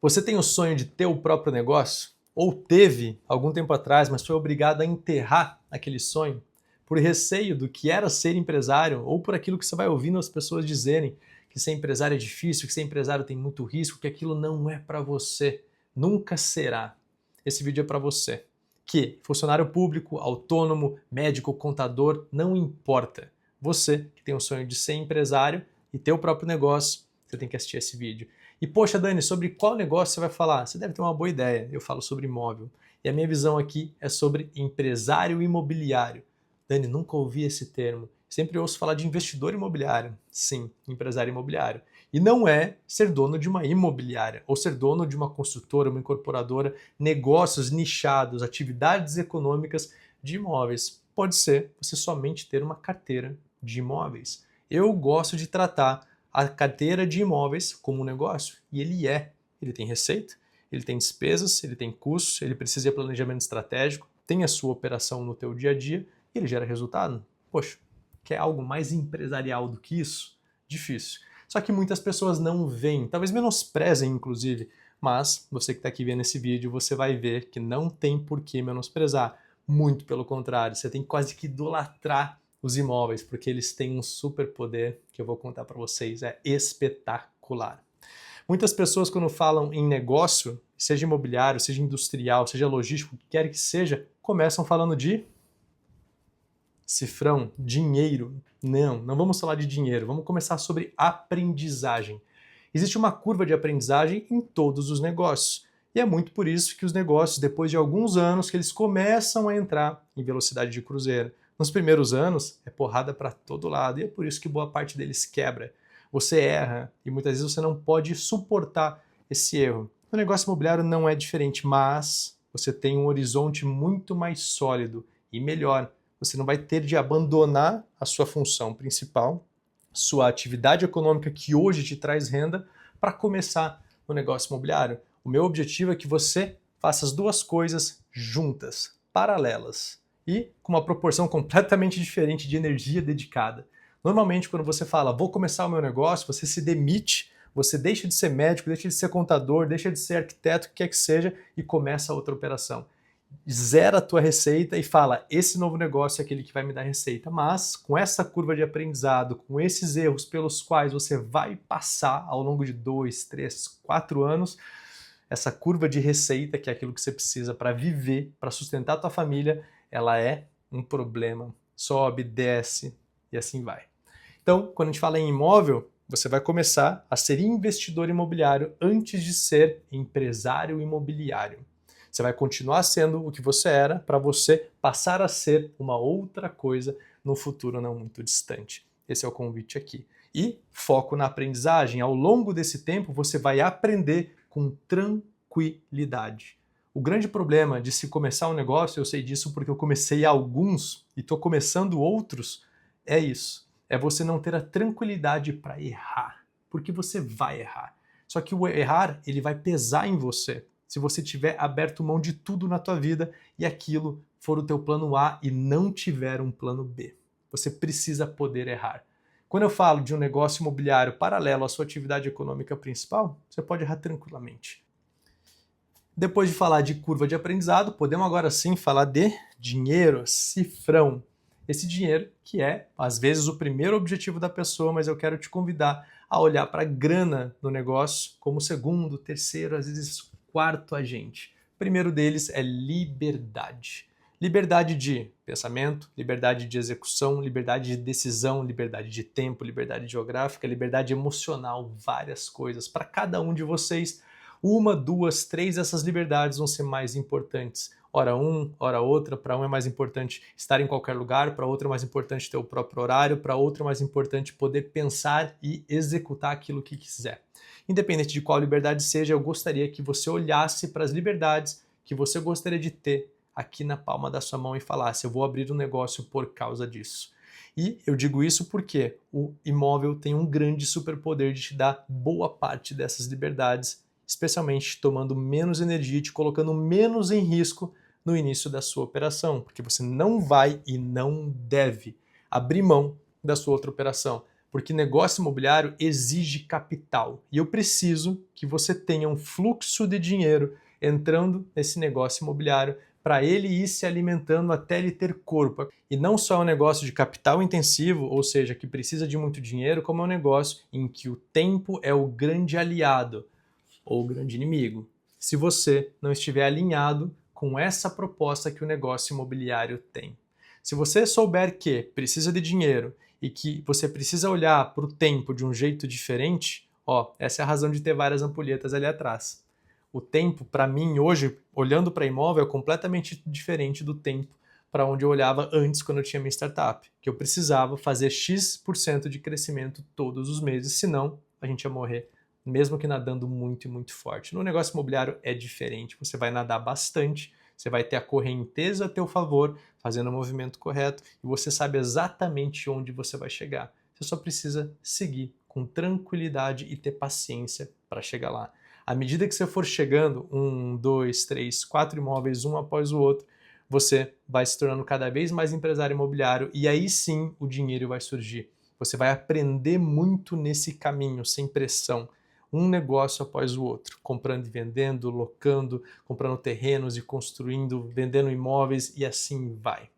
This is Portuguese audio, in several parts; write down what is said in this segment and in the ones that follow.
Você tem o sonho de ter o próprio negócio? Ou teve algum tempo atrás, mas foi obrigado a enterrar aquele sonho por receio do que era ser empresário ou por aquilo que você vai ouvindo as pessoas dizerem que ser empresário é difícil, que ser empresário tem muito risco, que aquilo não é para você, nunca será. Esse vídeo é para você. Que funcionário público, autônomo, médico, contador, não importa. Você que tem o sonho de ser empresário e ter o próprio negócio, você tem que assistir esse vídeo. E poxa, Dani, sobre qual negócio você vai falar? Você deve ter uma boa ideia. Eu falo sobre imóvel. E a minha visão aqui é sobre empresário imobiliário. Dani, nunca ouvi esse termo. Sempre ouço falar de investidor imobiliário. Sim, empresário imobiliário. E não é ser dono de uma imobiliária ou ser dono de uma construtora, uma incorporadora, negócios nichados, atividades econômicas de imóveis. Pode ser você somente ter uma carteira de imóveis. Eu gosto de tratar a carteira de imóveis como um negócio, e ele tem receita, ele tem despesas, ele tem custos, ele precisa de planejamento estratégico, tem a sua operação no teu dia a dia e ele gera resultado. Poxa, quer algo mais empresarial do que isso? Difícil. Só que muitas pessoas não veem, talvez menosprezem inclusive, mas você que está aqui vendo esse vídeo, você vai ver que não tem por que menosprezar. Muito pelo contrário, você tem quase que idolatrar os imóveis, porque eles têm um superpoder que eu vou contar para vocês, é espetacular. Muitas pessoas quando falam em negócio, seja imobiliário, seja industrial, seja logístico, o que quer que seja, começam falando de cifrão, dinheiro. Não vamos falar de dinheiro, vamos começar sobre aprendizagem. Existe uma curva de aprendizagem em todos os negócios. E é muito por isso que os negócios, depois de alguns anos, que eles começam a entrar em velocidade de cruzeiro. Nos primeiros anos, é porrada para todo lado, e é por isso que boa parte deles quebra. Você erra, e muitas vezes você não pode suportar esse erro. No negócio imobiliário não é diferente, mas você tem um horizonte muito mais sólido e melhor. Você não vai ter de abandonar a sua função principal, sua atividade econômica que hoje te traz renda, para começar no negócio imobiliário. O meu objetivo é que você faça as duas coisas juntas, paralelas, e com uma proporção completamente diferente de energia dedicada. Normalmente, quando você fala, vou começar o meu negócio, você se demite, você deixa de ser médico, deixa de ser contador, deixa de ser arquiteto, o que quer que seja, e começa outra operação. Zera a tua receita e fala, esse novo negócio é aquele que vai me dar receita. Mas com essa curva de aprendizado, com esses erros pelos quais você vai passar ao longo de 2, 3, 4 anos, essa curva de receita, que é aquilo que você precisa para viver, para sustentar a tua família, ela é um problema. Sobe, desce e assim vai. Então, quando a gente fala em imóvel, você vai começar a ser investidor imobiliário antes de ser empresário imobiliário. Você vai continuar sendo o que você era para você passar a ser uma outra coisa no futuro não muito distante. Esse é o convite aqui. E foco na aprendizagem. Ao longo desse tempo, você vai aprender com tranquilidade. O grande problema de se começar um negócio, eu sei disso porque eu comecei alguns e estou começando outros, é isso. É você não ter a tranquilidade para errar. Porque você vai errar. Só que o errar, ele vai pesar em você. Se você tiver aberto mão de tudo na tua vida e aquilo for o teu plano A e não tiver um plano B. Você precisa poder errar. Quando eu falo de um negócio imobiliário paralelo à sua atividade econômica principal, você pode errar tranquilamente. Depois de falar de curva de aprendizado, podemos agora sim falar de dinheiro, cifrão. Esse dinheiro que é, às vezes, o primeiro objetivo da pessoa, mas eu quero te convidar a olhar para a grana no negócio como segundo, terceiro, às vezes quarto agente. O primeiro deles é liberdade. Liberdade de pensamento, liberdade de execução, liberdade de decisão, liberdade de tempo, liberdade geográfica, liberdade emocional, várias coisas. Para cada um de vocês, uma, duas, três dessas liberdades vão ser mais importantes. Hora um, hora outra, para um é mais importante estar em qualquer lugar, para outro é mais importante ter o próprio horário, para outro é mais importante poder pensar e executar aquilo que quiser. Independente de qual liberdade seja, eu gostaria que você olhasse para as liberdades que você gostaria de ter aqui na palma da sua mão e falasse, eu vou abrir um negócio por causa disso. E eu digo isso porque o imóvel tem um grande superpoder de te dar boa parte dessas liberdades, especialmente tomando menos energia e te colocando menos em risco no início da sua operação, porque você não vai e não deve abrir mão da sua outra operação. Porque negócio imobiliário exige capital. E eu preciso que você tenha um fluxo de dinheiro entrando nesse negócio imobiliário para ele ir se alimentando até ele ter corpo. E não só é um negócio de capital intensivo, ou seja, que precisa de muito dinheiro, como é um negócio em que o tempo é o grande aliado ou o grande inimigo. Se você não estiver alinhado com essa proposta que o negócio imobiliário tem. Se você souber que precisa de dinheiro e que você precisa olhar para o tempo de um jeito diferente, essa é a razão de ter várias ampulhetas ali atrás. O tempo, para mim, hoje, olhando para imóvel, é completamente diferente do tempo para onde eu olhava antes, quando eu tinha minha startup, que eu precisava fazer X% de crescimento todos os meses, senão a gente ia morrer, mesmo que nadando muito e muito forte. No negócio imobiliário é diferente, você vai nadar bastante, você vai ter a correnteza a teu favor, fazendo o movimento correto, e você sabe exatamente onde você vai chegar. Você só precisa seguir com tranquilidade e ter paciência para chegar lá. À medida que você for chegando, 1, 2, 3, 4 imóveis, um após o outro, você vai se tornando cada vez mais empresário imobiliário e aí sim o dinheiro vai surgir. Você vai aprender muito nesse caminho, sem pressão, um negócio após o outro, comprando e vendendo, locando, comprando terrenos e construindo, vendendo imóveis e assim vai.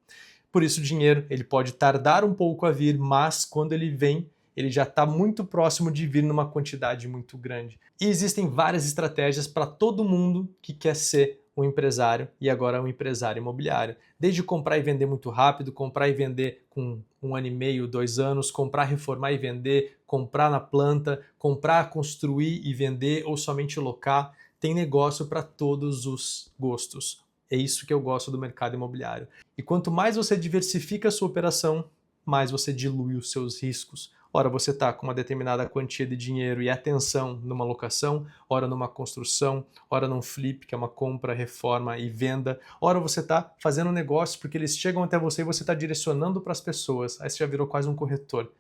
Por isso o dinheiro ele pode tardar um pouco a vir, mas quando ele vem, ele já está muito próximo de vir numa quantidade muito grande. E existem várias estratégias para todo mundo que quer ser um empresário e agora um empresário imobiliário. Desde comprar e vender muito rápido, comprar e vender com 1 ano e meio, 2 anos, comprar, reformar e vender, comprar na planta, comprar, construir e vender ou somente locar. Tem negócio para todos os gostos. É isso que eu gosto do mercado imobiliário. E quanto mais você diversifica a sua operação, mais você dilui os seus riscos. Ora, você está com uma determinada quantia de dinheiro e atenção numa locação, ora numa construção, ora num flip, que é uma compra, reforma e venda. Ora, você está fazendo negócio porque eles chegam até você e você está direcionando para as pessoas. Aí você já virou quase um corretor.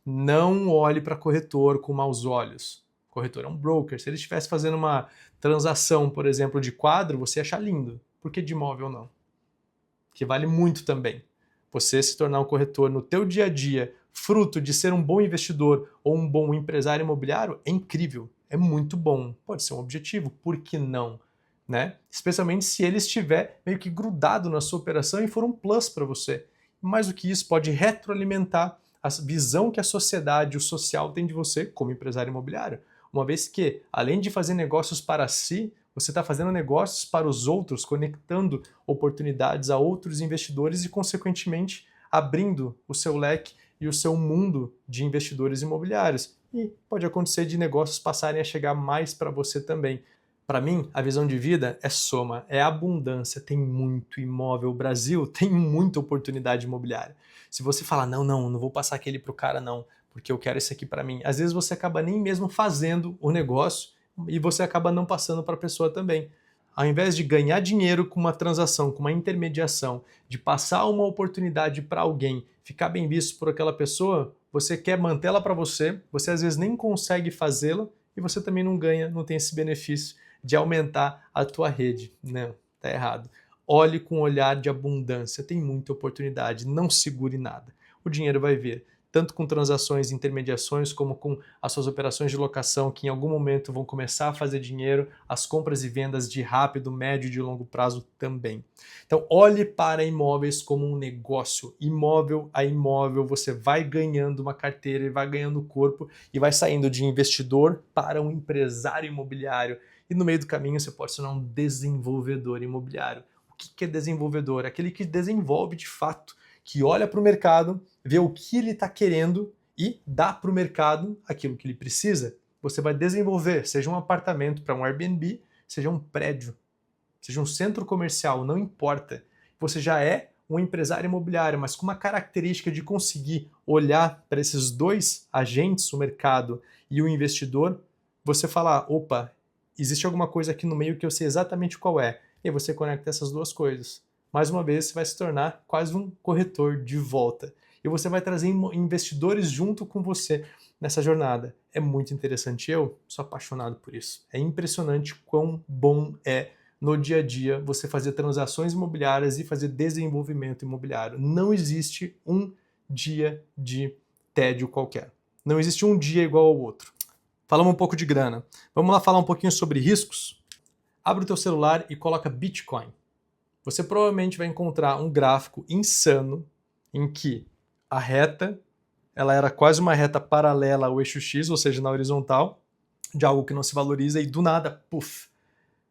Não olhe para corretor com maus olhos. Corretor é um broker. Se ele estivesse fazendo uma transação, por exemplo, de quadro, você ia achar lindo. Por que de imóvel não? Que vale muito também. Você se tornar um corretor no teu dia a dia, fruto de ser um bom investidor ou um bom empresário imobiliário, é incrível, é muito bom. Pode ser um objetivo, por que não? Né? Especialmente se ele estiver meio que grudado na sua operação e for um plus para você. Mais do que isso, pode retroalimentar a visão que a sociedade, o social tem de você como empresário imobiliário. Uma vez que, além de fazer negócios para si, você está fazendo negócios para os outros, conectando oportunidades a outros investidores e, consequentemente, abrindo o seu leque e o seu mundo de investidores imobiliários. E pode acontecer de negócios passarem a chegar mais para você também. Para mim, a visão de vida é soma, é abundância, tem muito imóvel. O Brasil tem muita oportunidade imobiliária. Se você falar, não vou passar aquele para o cara não, porque eu quero esse aqui para mim. Às vezes você acaba nem mesmo fazendo o negócio e você acaba não passando para a pessoa também. Ao invés de ganhar dinheiro com uma transação, com uma intermediação, de passar uma oportunidade para alguém, ficar bem visto por aquela pessoa, você quer mantê-la para você às vezes nem consegue fazê-la e você também não ganha, não tem esse benefício de aumentar a tua rede. Não, tá errado. Olhe com um olhar de abundância, tem muita oportunidade, não segure nada. O dinheiro vai vir, tanto com transações e intermediações, como com as suas operações de locação, que em algum momento vão começar a fazer dinheiro, as compras e vendas de rápido, médio e de longo prazo também. Então, olhe para imóveis como um negócio. Imóvel a imóvel, você vai ganhando uma carteira e vai ganhando corpo e vai saindo de investidor para um empresário imobiliário. E no meio do caminho você pode se tornar um desenvolvedor imobiliário. O que é desenvolvedor? Aquele que desenvolve de fato, que olha para o mercado, vê o que ele está querendo e dá para o mercado aquilo que ele precisa. Você vai desenvolver, seja um apartamento para um Airbnb, seja um prédio, seja um centro comercial, não importa. Você já é um empresário imobiliário, mas com uma característica de conseguir olhar para esses dois agentes, o mercado e o investidor, você falar, opa, existe alguma coisa aqui no meio que eu sei exatamente qual é. E aí você conecta essas duas coisas. Mais uma vez, você vai se tornar quase um corretor de volta. E você vai trazer investidores junto com você nessa jornada. É muito interessante. Eu sou apaixonado por isso. É impressionante quão bom é no dia a dia você fazer transações imobiliárias e fazer desenvolvimento imobiliário. Não existe um dia de tédio qualquer. Não existe um dia igual ao outro. Falamos um pouco de grana. Vamos lá falar um pouquinho sobre riscos? Abre o teu celular e coloca Bitcoin. Você provavelmente vai encontrar um gráfico insano em que a reta, ela era quase uma reta paralela ao eixo X, ou seja, na horizontal, de algo que não se valoriza e do nada, puf,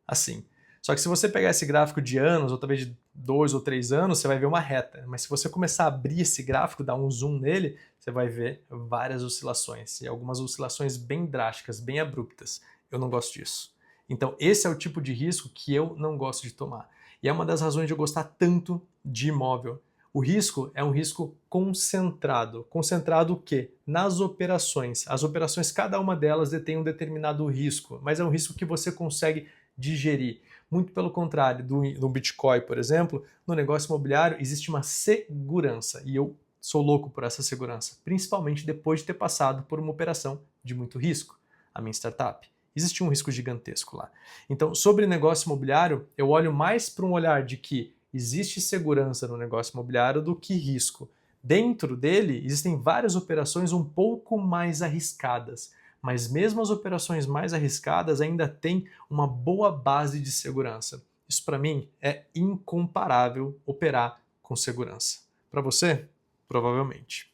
assim. Só que se você pegar esse gráfico de anos, ou talvez de 2 ou 3 anos, você vai ver uma reta. Mas se você começar a abrir esse gráfico, dar um zoom nele, você vai ver várias oscilações. E algumas oscilações bem drásticas, bem abruptas. Eu não gosto disso. Então esse é o tipo de risco que eu não gosto de tomar. E é uma das razões de eu gostar tanto de imóvel. O risco é um risco concentrado. Concentrado o quê? Nas operações. As operações, cada uma delas detém um determinado risco, mas é um risco que você consegue digerir. Muito pelo contrário do Bitcoin, por exemplo, no negócio imobiliário existe uma segurança e eu sou louco por essa segurança, principalmente depois de ter passado por uma operação de muito risco, a minha startup. Existia um risco gigantesco lá. Então, sobre negócio imobiliário, eu olho mais para um olhar de que existe segurança no negócio imobiliário do que risco. Dentro dele, existem várias operações um pouco mais arriscadas, mas mesmo as operações mais arriscadas ainda têm uma boa base de segurança. Isso para mim é incomparável operar com segurança. Para você, provavelmente.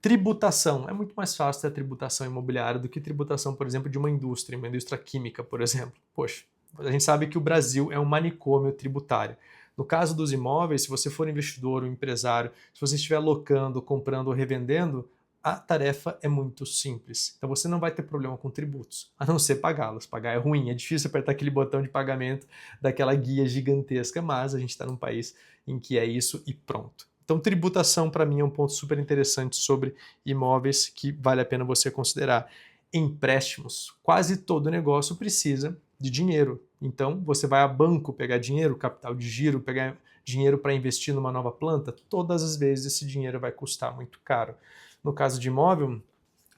Tributação. É muito mais fácil ter tributação imobiliária do que tributação, por exemplo, de uma indústria química, por exemplo. Poxa, a gente sabe que o Brasil é um manicômio tributário. No caso dos imóveis, se você for investidor ou empresário, se você estiver alocando, comprando ou revendendo, a tarefa é muito simples. Então você não vai ter problema com tributos, a não ser pagá-los. Pagar é ruim, é difícil apertar aquele botão de pagamento daquela guia gigantesca, mas a gente está num país em que é isso e pronto. Então tributação para mim é um ponto super interessante sobre imóveis que vale a pena você considerar. Empréstimos. Quase todo negócio precisa de dinheiro. Então você vai a banco pegar dinheiro, capital de giro, pegar dinheiro para investir numa nova planta, todas as vezes esse dinheiro vai custar muito caro. No caso de imóvel,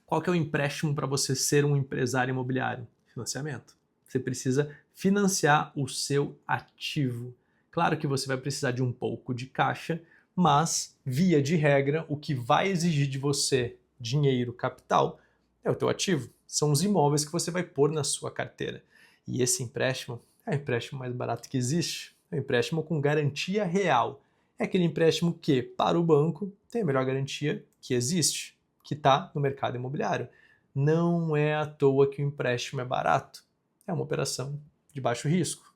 qual que é o empréstimo para você ser um empresário imobiliário? Financiamento. Você precisa financiar o seu ativo. Claro que você vai precisar de um pouco de caixa, mas, via de regra, o que vai exigir de você dinheiro, capital, é o teu ativo. São os imóveis que você vai pôr na sua carteira. E esse empréstimo é o empréstimo mais barato que existe. É um empréstimo com garantia real. É aquele empréstimo que, para o banco, tem a melhor garantia que existe, que está no mercado imobiliário. Não é à toa que o empréstimo é barato. É uma operação de baixo risco.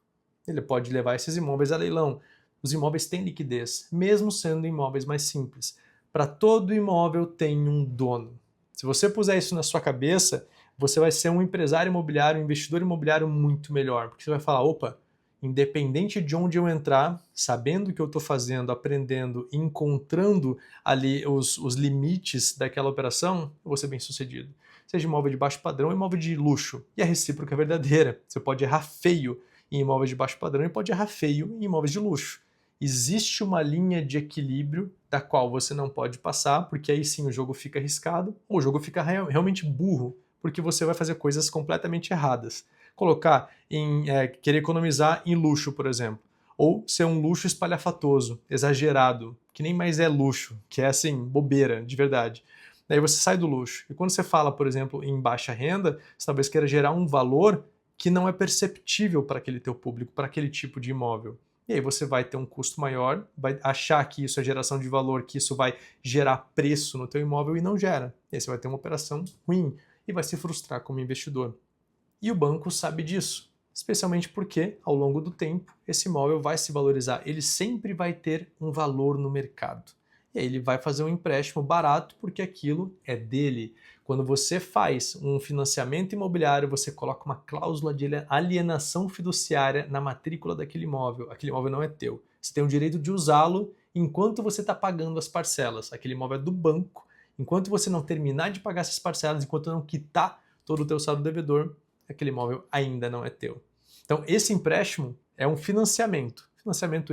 Ele pode levar esses imóveis a leilão. Os imóveis têm liquidez, mesmo sendo imóveis mais simples. Para todo imóvel tem um dono. Se você puser isso na sua cabeça, você vai ser um empresário imobiliário, um investidor imobiliário muito melhor, porque você vai falar, opa, independente de onde eu entrar, sabendo o que eu estou fazendo, aprendendo, encontrando ali os limites daquela operação, eu vou ser bem sucedido. Seja imóvel de baixo padrão ou imóvel de luxo. E a recíproca é verdadeira. Você pode errar feio em imóveis de baixo padrão e pode errar feio em imóveis de luxo. Existe uma linha de equilíbrio da qual você não pode passar, porque aí sim o jogo fica arriscado, ou o jogo fica realmente burro, porque você vai fazer coisas completamente erradas. Querer economizar em luxo, por exemplo. Ou ser um luxo espalhafatoso, exagerado, que nem mais é luxo, que é assim, bobeira, de verdade. Daí você sai do luxo. E quando você fala, por exemplo, em baixa renda, você talvez queira gerar um valor que não é perceptível para aquele teu público, para aquele tipo de imóvel. E aí você vai ter um custo maior, vai achar que isso é geração de valor, que isso vai gerar preço no teu imóvel e não gera. E aí você vai ter uma operação ruim e vai se frustrar como investidor. E o banco sabe disso, especialmente porque, ao longo do tempo, esse imóvel vai se valorizar, ele sempre vai ter um valor no mercado. E aí ele vai fazer um empréstimo barato porque aquilo é dele. Quando você faz um financiamento imobiliário, você coloca uma cláusula de alienação fiduciária na matrícula daquele imóvel. Aquele imóvel não é teu. Você tem o direito de usá-lo enquanto você está pagando as parcelas. Aquele imóvel é do banco. Enquanto você não terminar de pagar essas parcelas, enquanto não quitar todo o teu saldo devedor, aquele imóvel ainda não é teu. Então esse empréstimo é um financiamento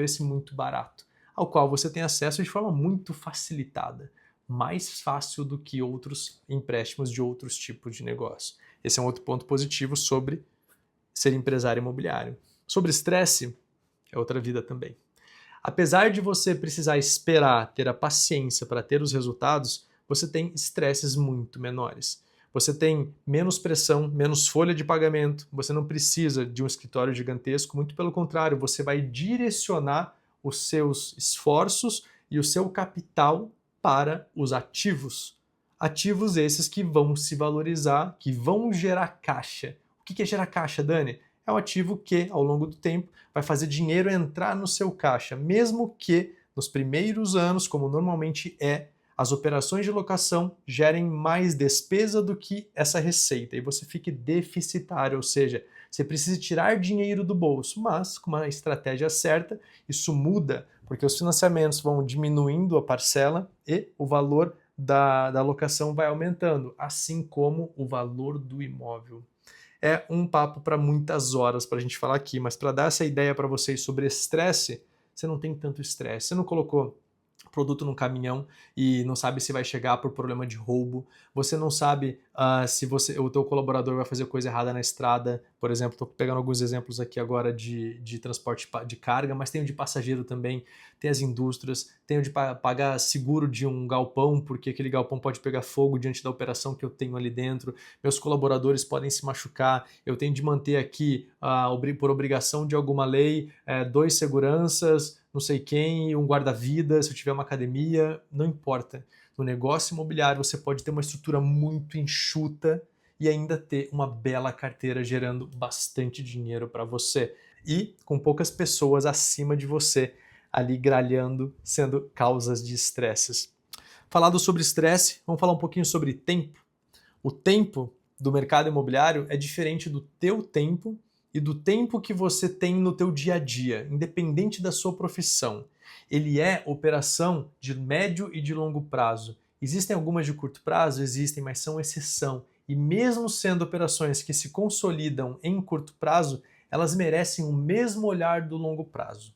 esse muito barato, ao qual você tem acesso de forma muito facilitada, mais fácil do que outros empréstimos de outros tipos de negócio. Esse é um outro ponto positivo sobre ser empresário imobiliário. Sobre estresse, é outra vida também. Apesar de você precisar esperar, ter a paciência para ter os resultados, você tem estresses muito menores. Você tem menos pressão, menos folha de pagamento, você não precisa de um escritório gigantesco, muito pelo contrário, você vai direcionar os seus esforços e o seu capital para os ativos. Ativos esses que vão se valorizar, que vão gerar caixa. O que é gerar caixa, Dani? É um ativo que, ao longo do tempo, vai fazer dinheiro entrar no seu caixa, mesmo que nos primeiros anos, como normalmente as operações de locação gerem mais despesa do que essa receita e você fique deficitário, ou seja, você precisa tirar dinheiro do bolso, mas com uma estratégia certa, isso muda, porque os financiamentos vão diminuindo a parcela e o valor da locação vai aumentando, assim como o valor do imóvel. É um papo para muitas horas para a gente falar aqui, mas para dar essa ideia para vocês sobre estresse, você não tem tanto estresse, você não colocou produto no caminhão e não sabe se vai chegar por problema de roubo, você não sabe se o teu colaborador vai fazer coisa errada na estrada, por exemplo, estou pegando alguns exemplos aqui agora de transporte de carga, mas tem o de passageiro também, tem as indústrias, tem o de pagar seguro de um galpão, porque aquele galpão pode pegar fogo diante da operação que eu tenho ali dentro, meus colaboradores podem se machucar, eu tenho de manter aqui, por obrigação de alguma lei, 2 seguranças, não sei quem, um guarda-vida, se eu tiver uma academia, não importa. No negócio imobiliário você pode ter uma estrutura muito enxuta e ainda ter uma bela carteira gerando bastante dinheiro para você. E com poucas pessoas acima de você ali gralhando, sendo causas de estresses. Falado sobre estresse, vamos falar um pouquinho sobre tempo. O tempo do mercado imobiliário é diferente do teu tempo e do tempo que você tem no teu dia a dia, independente da sua profissão. Ele é operação de médio e de longo prazo. Existem algumas de curto prazo? Existem, mas são exceção. E mesmo sendo operações que se consolidam em curto prazo, elas merecem o mesmo olhar do longo prazo.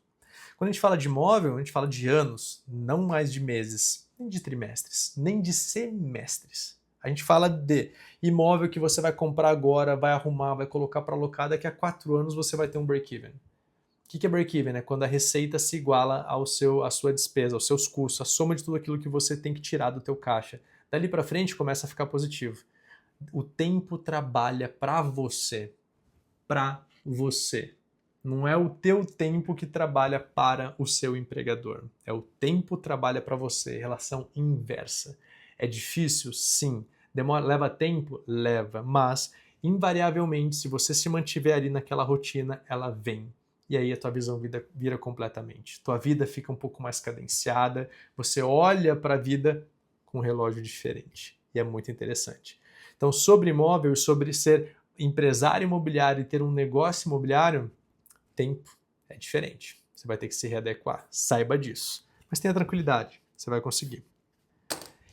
Quando a gente fala de imóvel, a gente fala de anos, não mais de meses, nem de trimestres, nem de semestres. A gente fala de imóvel que você vai comprar agora, vai arrumar, vai colocar para alocar, daqui a 4 anos você vai ter um break-even. O que é break-even? É quando a receita se iguala à sua despesa, aos seus custos, a soma de tudo aquilo que você tem que tirar do teu caixa. Dali para frente começa a ficar positivo. O tempo trabalha para você. Para você. Não é o teu tempo que trabalha para o seu empregador. É o tempo que trabalha para você. Relação inversa. É difícil? Sim. Leva tempo? Leva. Mas, invariavelmente, se você se mantiver ali naquela rotina, ela vem. E aí a tua visão vira completamente. Tua vida fica um pouco mais cadenciada. Você olha para a vida com um relógio diferente. E é muito interessante. Então, sobre imóvel e sobre ser empresário imobiliário e ter um negócio imobiliário, tempo é diferente. Você vai ter que se readequar. Saiba disso. Mas tenha tranquilidade. Você vai conseguir.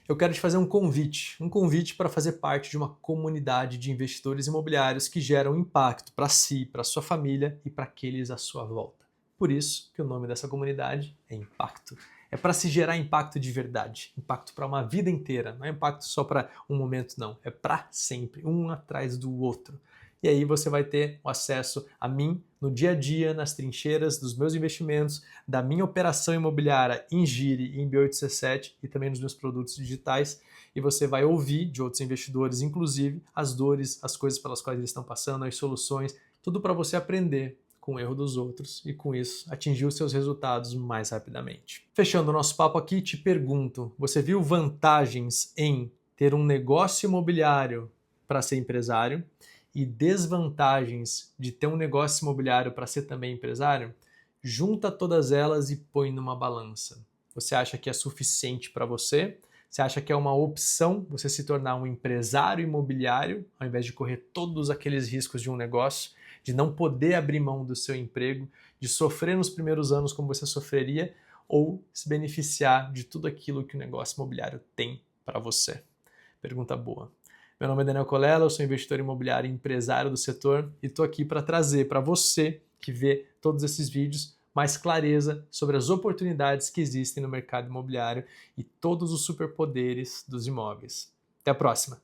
Eu quero te fazer um convite para fazer parte de uma comunidade de investidores imobiliários que geram impacto para si, para sua família e para aqueles à sua volta. Por isso que o nome dessa comunidade é Impacto. É para se gerar impacto de verdade, impacto para uma vida inteira, não é impacto só para um momento não, é para sempre, um atrás do outro. E aí você vai ter o acesso a mim no dia a dia, nas trincheiras dos meus investimentos, da minha operação imobiliária em Gire e em B8C7 e também nos meus produtos digitais. E você vai ouvir de outros investidores, inclusive, as dores, as coisas pelas quais eles estão passando, as soluções, tudo para você aprender com o erro dos outros e, com isso, atingir os seus resultados mais rapidamente. Fechando o nosso papo aqui, te pergunto, você viu vantagens em ter um negócio imobiliário para ser empresário e desvantagens de ter um negócio imobiliário para ser também empresário? Junta todas elas e põe numa balança. Você acha que é suficiente para você? Você acha que é uma opção você se tornar um empresário imobiliário, ao invés de correr todos aqueles riscos de um negócio, de não poder abrir mão do seu emprego, de sofrer nos primeiros anos como você sofreria, ou se beneficiar de tudo aquilo que o negócio imobiliário tem para você? Pergunta boa. Meu nome é Daniel Colella, eu sou investidor imobiliário e empresário do setor e estou aqui para trazer para você que vê todos esses vídeos mais clareza sobre as oportunidades que existem no mercado imobiliário e todos os superpoderes dos imóveis. Até a próxima!